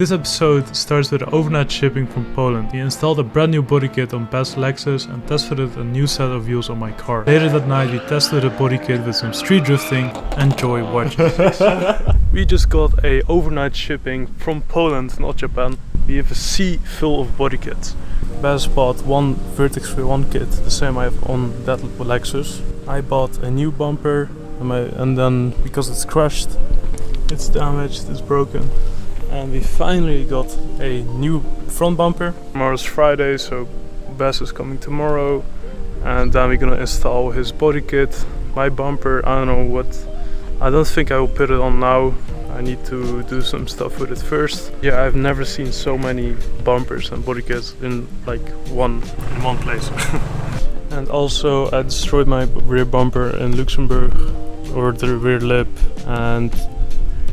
This episode starts with overnight shipping from Poland. We installed a brand new body kit on past Lexus and test fitted a new set of wheels on my car. Later that night we tested the body kit with some street drifting. Enjoy watching. We just got a overnight shipping from Poland, not Japan. We have a sea full of body kits. Baz bought one Vertex V1 kit, the same I have on that Lexus. I bought a new bumper and then because it's crushed, it's damaged, it's broken. And we finally got a new front bumper. Tomorrow's Friday, so Baz is coming tomorrow. And then we're gonna install his body kit, my bumper. I don't know what. I don't think I will put it on now. I need to do some stuff with it first. Yeah, I've never seen so many bumpers and body kits in like one place. And also I destroyed my rear bumper in Luxembourg, or the rear lip, and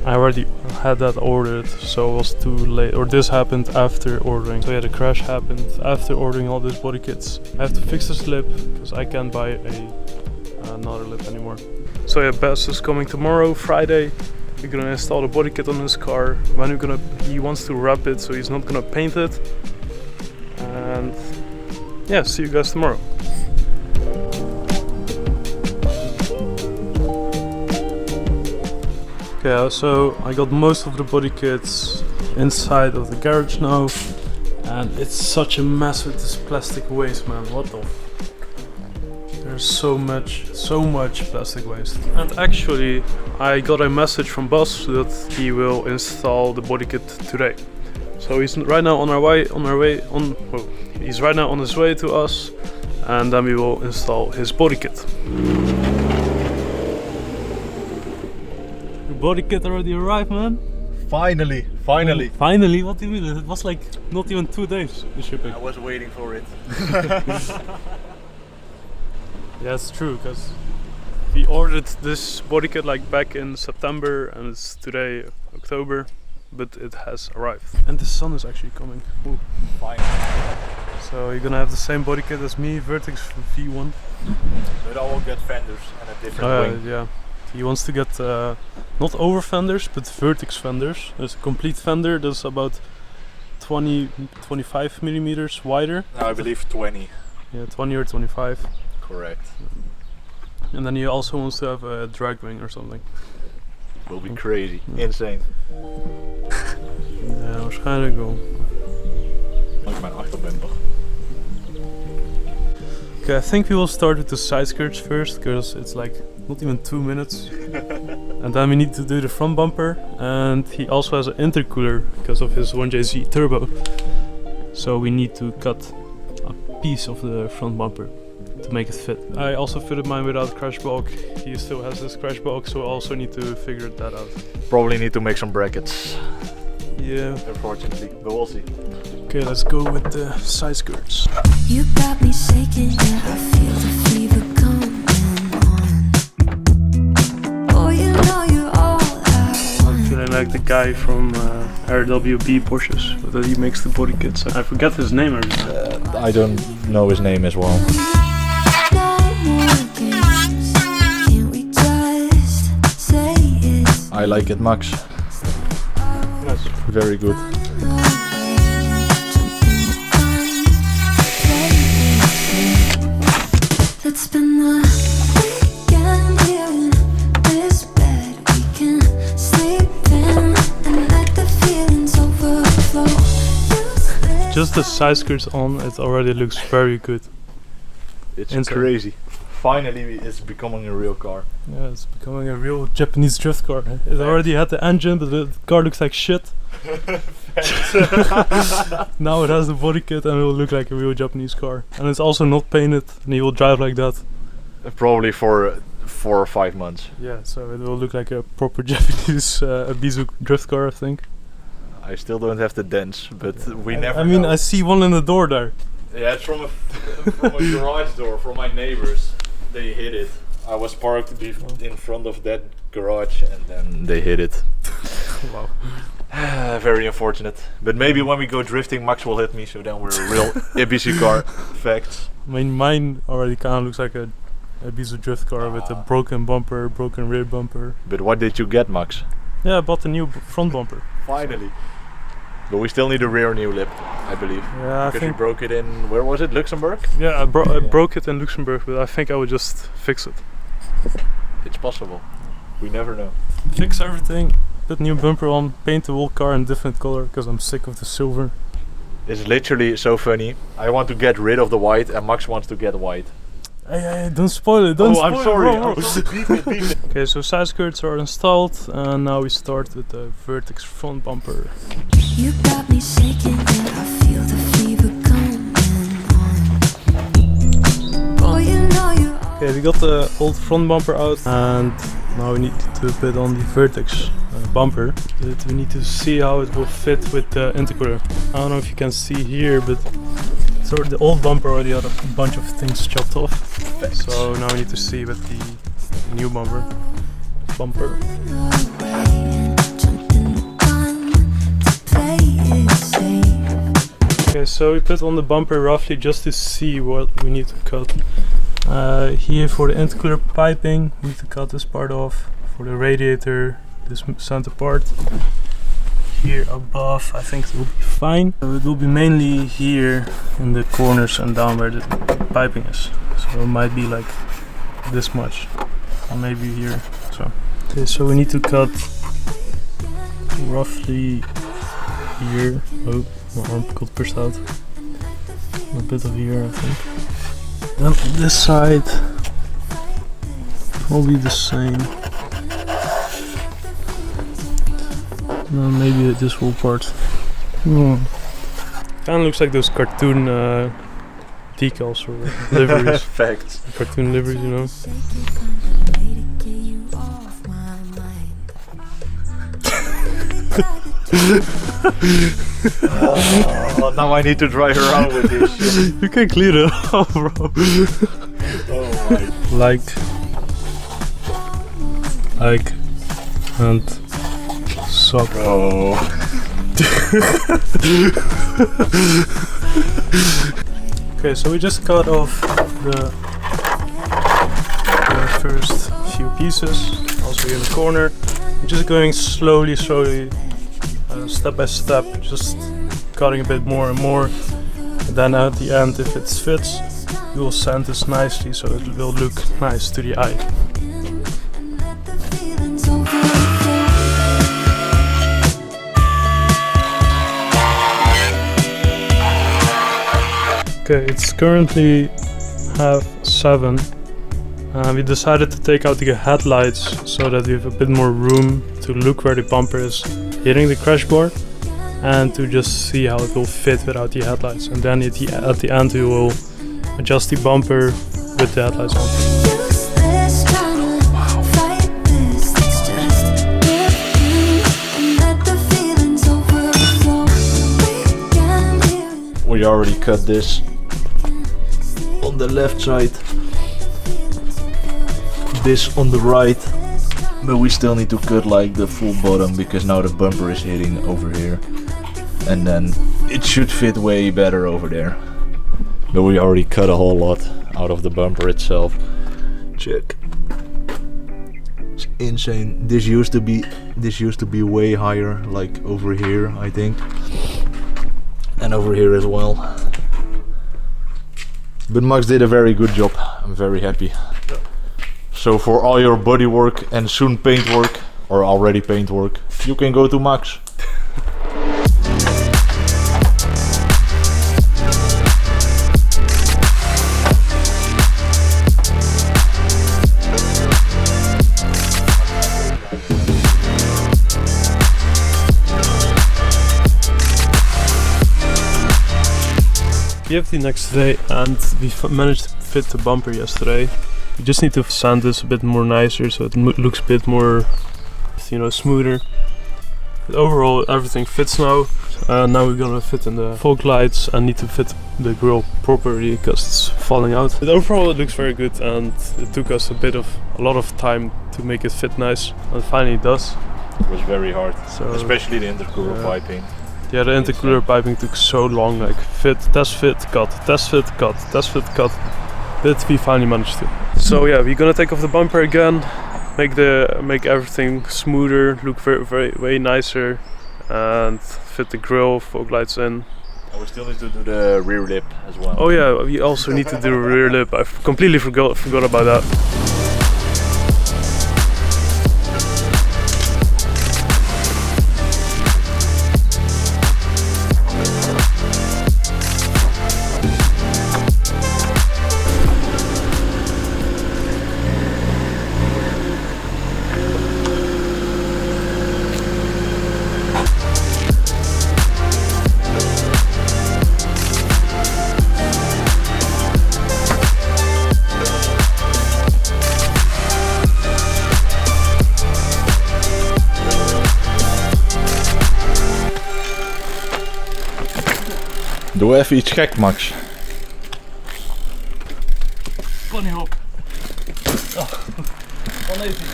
I already had that ordered, so it was too late, or this happened after ordering. So yeah, the crash happened after ordering all these body kits. I have to fix this lip because I can't buy another lip anymore. So yeah, Baz is coming tomorrow, Friday. We're gonna install the body kit on his car. When he wants to wrap it, so he's not gonna paint it. And yeah, see you guys tomorrow. Okay, so I got most of the body kits inside of the garage now, and it's such a mess with this plastic waste, man. What the There's so much plastic waste. And actually I got a message from Bas that he will install the body kit today. So he's right now he's right now on his way to us, and then we will install his body kit. Body kit already arrived, man. Finally. Finally? What do you mean? It was like not even 2 days, the shipping. I was waiting for it. Yeah, it's true, because we ordered this body kit like back in September, and it's today October, but it has arrived. And the sun is actually coming. Ooh. Fine. So you're gonna have the same body kit as me, Vertex V1. But I will get fenders and a different wing. Yeah. He wants to get not over fenders, but Vertex fenders. There's a complete fender that's about 25 millimeters wider. No, I believe 20. Yeah, 20 or 25. Correct. And then he also wants to have a drag wing or something. Will be crazy. Insane. Ja, waarschijnlijk wel. Like mijn achterbumper. Okay, I think we will start with the side skirts first, because it's like not even 2 minutes. And then we need to do the front bumper, and he also has an intercooler because of his 1JZ turbo. So we need to cut a piece of the front bumper to make it fit. I also fitted mine without crash bulk. He still has this crash bulk, so I also need to figure that out. Probably need to make some brackets. Yeah. Unfortunately, but we'll see. Okay, let's go with the side skirts. You got me shaking, yeah, I feel the fever coming on. Oh, you know you're all I want. I'm feeling like the guy from RWB Porsches, that he makes the body kits. I forget his name every time. I don't know his name as well. No more games. Can we just say it's I like it, Max. Yes. Very good. Let's spend the weekend here in this bed we can sleep in and let the feelings overflow. Just the side skirts on, it already looks very good. It's Insane. crazy. Finally, it's becoming a real car. Yeah, it's becoming a real Japanese drift car. It already had the engine, but the car looks like shit. Now it has the body kit and it will look like a real Japanese car. And it's also not painted, and he will drive like that. Probably for 4 or 5 months. Yeah, so it will look like a proper Japanese Ibizu drift car, I think. I still don't have the dents, but we never I mean, know. I see one in the door there. Yeah, it's from a garage door from my neighbors. They hit it. I was parked in front of that garage and then they hit it. Wow. Very unfortunate. But maybe when we go drifting, Max will hit me, so then we're a real Ibiza car. Facts. I mean, mine already kind of looks like a Ibiza drift car with a broken bumper, broken rear bumper. But what did you get, Max? Yeah, I bought a new front bumper. Finally. But we still need a rear new lip, I believe. Yeah, Because you broke it in, where was it, Luxembourg? Yeah, I broke it in Luxembourg, but I think I would just fix it. It's possible. We never know. Fix everything, put new bumper on, paint the whole car in different color because I'm sick of the silver. It's literally so funny. I want to get rid of the white and Max wants to get white. Hey, don't spoil it, don't spoil I'm sorry. it, bro. I'm sorry. Beat it. Okay, so side skirts are installed and now we start with the Vertex front bumper. You got me shaking and I feel the fever coming on. Boy, you know you're Okay, we got the old front bumper out and now we need to put on the Vertex bumper. But we need to see how it will fit with the intercooler. I don't know if you can see here, but so the old bumper already had a bunch of things chopped off. So now we need to see with the new bumper. away and jumping the gun to play it safe. Okay, so we put on the bumper roughly just to see what we need to cut. Here for the intercooler piping, we need to cut this part off. For the radiator, this center part. Here above, I think it will be fine. So it will be mainly here in the corners and down where the piping is. So it might be like this much, or maybe here. So okay, so we need to cut roughly here. Oh, my arm got pushed out. A bit of here, I think. Then this side, probably the same. No, maybe this whole part. Kind of looks like those cartoon decals or liveries. Facts. Cartoon liveries, you know. Oh, now I need to drive around with this shit. You can clean it off, bro. Oh my. Like, and suck. Bro. Okay, so we just cut off the first few pieces, also here in the corner. We're just going slowly, step by step, just cutting a bit more and more. And then at the end, if it fits, we will sand this nicely so it will look nice to the eye. Okay, it's currently 7:30. We decided to take out the headlights so that we have a bit more room to look where the bumper is hitting the crash bar and to just see how it will fit without the headlights. And then at the end we will adjust the bumper with the headlights on. We already cut this on the left side, this on the right, but we still need to cut like the full bottom because now the bumper is hitting over here and then it should fit way better over there. But we already cut a whole lot out of the bumper itself. Check. It's insane. This used to be way higher, like over here, I think. And over here as well. But Max did a very good job. I'm very happy. Yep. So for all your body work and soon paint work, or already paint work, you can go to Max. We have the next day and we managed to fit the bumper yesterday. We just need to sand this a bit more nicer so it looks a bit more, you know, smoother. But overall everything fits now. Now we're gonna fit in the fog lights and need to fit the grille properly because it's falling out. But overall it looks very good and it took us a lot of time to make it fit nice, and finally it does. It was very hard, So, especially the intercooler piping. Yeah, the intercooler piping took so long, like test fit, cut, test fit, cut, test fit, cut. But we finally managed to. So yeah, we're gonna take off the bumper again, make everything smoother, look way nicer, and fit the grille, fog lights in. And we still need to do the rear lip as well. Oh yeah, we also need to do the rear lip. I completely forgot about that. Doe even iets gek, Max. Bunny hop. Oh, even.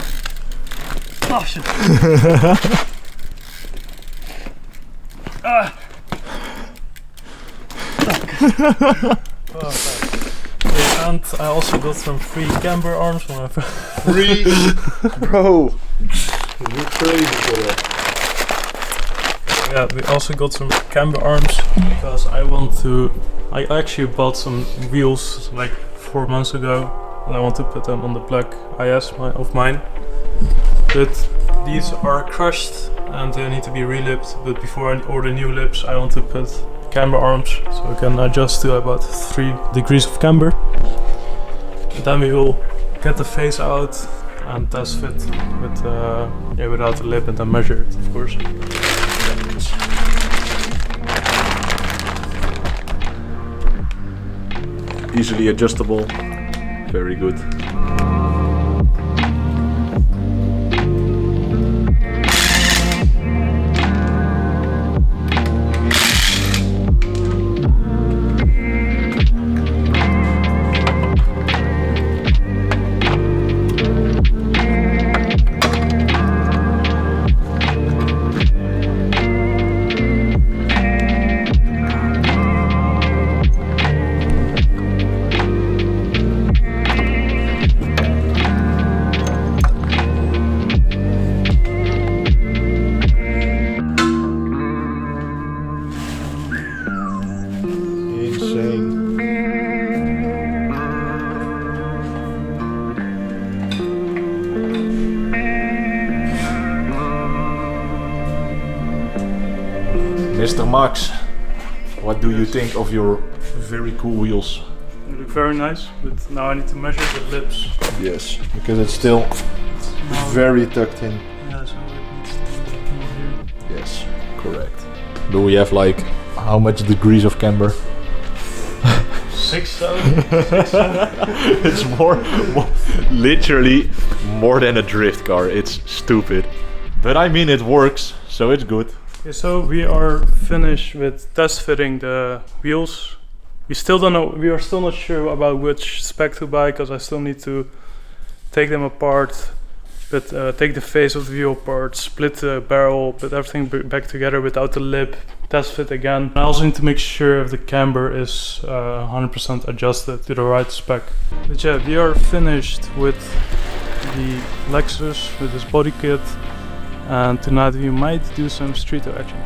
Oh shit. Yeah, and I also got some free camber arms from my friend. Free? Bro. You're crazy for that. Yeah, we also got some camber arms because I actually bought some wheels like 4 months ago and I want to put them on the black IS of mine. But these are crushed and they need to be relipped, but before I order new lips I want to put camber arms so I can adjust to about 3 degrees of camber. And then we will get the face out and test fit with, without the lip and then measure it, of course. Easily adjustable, very good. Mr. Max, what do you think of your very cool wheels? They look very nice, but now I need to measure the lips. Yes, because it's still very tucked in. Yeah, so it needs to be here. Yes, correct. Do we have like how much degrees of camber? 6,000. It's more, literally more than a drift car. It's stupid. But I mean it works, so it's good. Okay, so we are finished with test fitting the wheels. We still don't know, we are still not sure about which spec to buy because I still need to take them apart, but take the face of the wheel apart, split the barrel, put everything back together without the lip, test fit again. I also need to make sure if the camber is 100% adjusted to the right spec. But yeah, we are finished with the Lexus with this body kit. And tonight we might do some street action.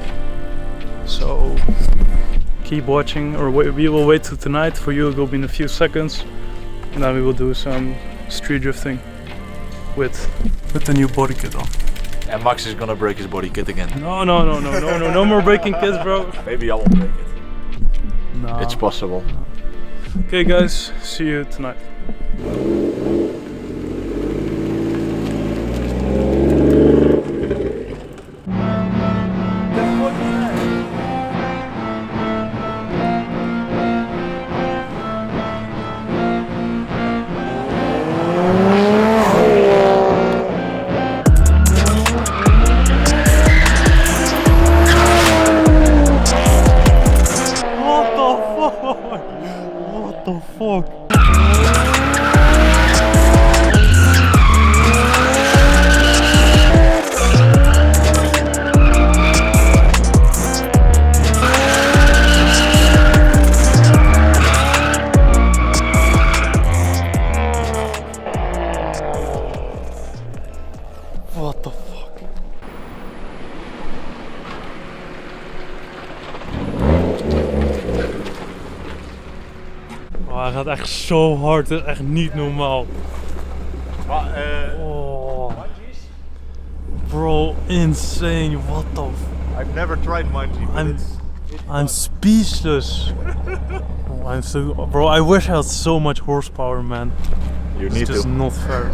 So keep watching, or we will wait till tonight. For you it will be in a few seconds. And then we will do some street drifting with the new body kit on. And Max is gonna break his body kit again. No more breaking kits, bro. Maybe I will break it. No. It's possible. Okay guys, see you tonight. What the fuck? What the fuck? Oh, hij gaat echt zo hard, dat is echt niet normaal. Oh. Bro, insane, what the I've never tried bungee, but I'm speechless. Oh, I'm so, bro, I wish I had so much horsepower, man. you It's need just to. not fair.